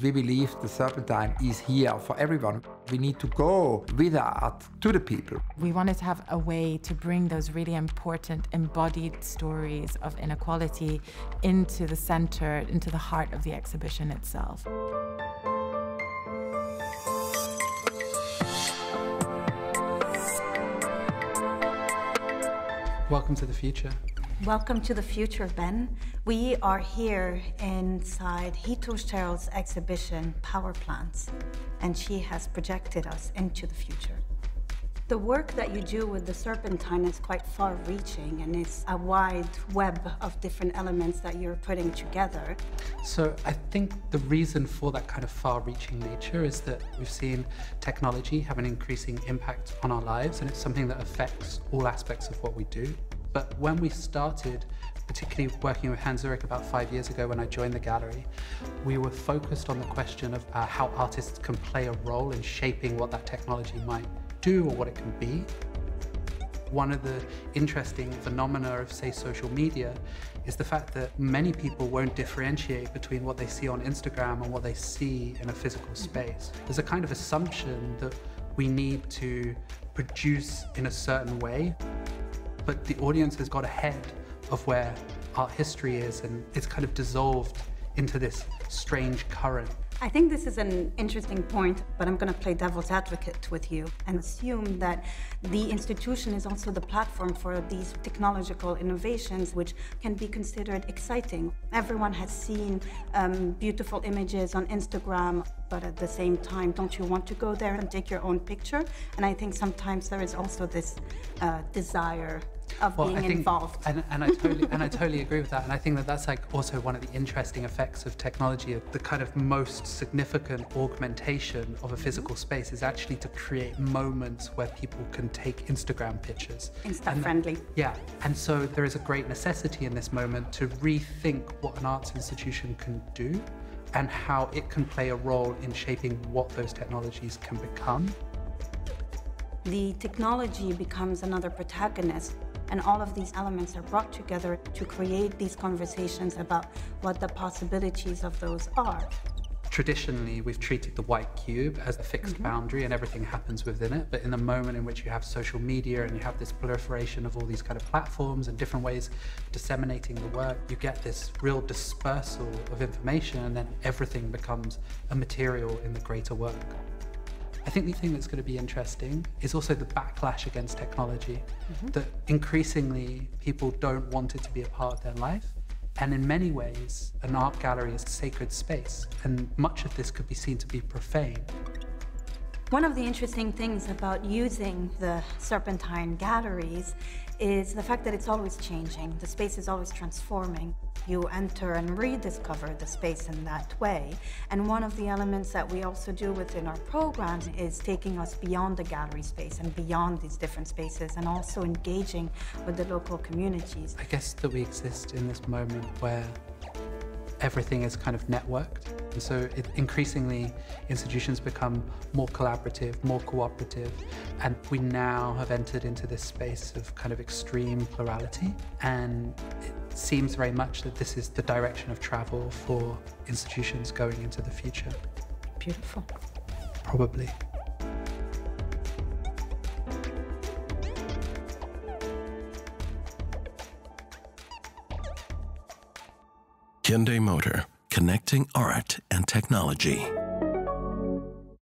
We believe the Serpentine is here for everyone. We need to go with art to the people. We wanted to have a way to bring those really important embodied stories of inequality into the center, into the heart of the exhibition itself. Welcome to the future. Welcome to the future, Ben. We are here inside Hito Cheryl's exhibition, Power Plants, and she has projected us into the future. The work that you do with the Serpentine is quite far-reaching, and it's a wide web of different elements that you're putting together. So I think the reason for that kind of far-reaching nature is that we've seen technology have an increasing impact on our lives, and it's something that affects all aspects of what we do. But when we started, particularly working with Hans-Ulrich about 5 years ago when I joined the gallery, we were focused on the question of how artists can play a role in shaping what that technology might do or what it can be. One of the interesting phenomena of, say, social media is the fact that many people won't differentiate between what they see on Instagram and what they see in a physical space. There's a kind of assumption that we need to produce in a certain way, but the audience has got ahead of where art history is, and it's kind of dissolved into this strange current. I think this is an interesting point, but I'm going to play devil's advocate with you and assume that the institution is also the platform for these technological innovations, which can be considered exciting. Everyone has seen beautiful images on Instagram, but at the same time, don't you want to go there and take your own picture? And I think sometimes there is also this desire of being involved. And I totally agree with that. And I think that that's like also one of the interesting effects of technology. The kind of most significant augmentation of a physical space is actually to create moments where people can take Instagram pictures. Insta-friendly. Yeah, and so there is a great necessity in this moment to rethink what an arts institution can do and how it can play a role in shaping what those technologies can become. The technology becomes another protagonist, and all of these elements are brought together to create these conversations about what the possibilities of those are. Traditionally, we've treated the white cube as a fixed boundary and everything happens within it. But in the moment in which you have social media and you have this proliferation of all these kind of platforms and different ways of disseminating the work, you get this real dispersal of information, and then everything becomes a material in the greater work. I think the thing that's going to be interesting is also the backlash against technology, that increasingly people don't want it to be a part of their life. And in many ways, an art gallery is a sacred space, and much of this could be seen to be profane. One of the interesting things about using the Serpentine galleries is the fact that it's always changing. The space is always transforming. You enter and rediscover the space in that way. And one of the elements that we also do within our programs is taking us beyond the gallery space and beyond these different spaces, and also engaging with the local communities. I guess that we exist in this moment where everything is kind of networked. And so increasingly, institutions become more collaborative, more cooperative, and we now have entered into this space of kind of extreme plurality. And it seems very much that this is the direction of travel for institutions going into the future. Beautiful. Probably. Hyundai Motor, connecting art and technology.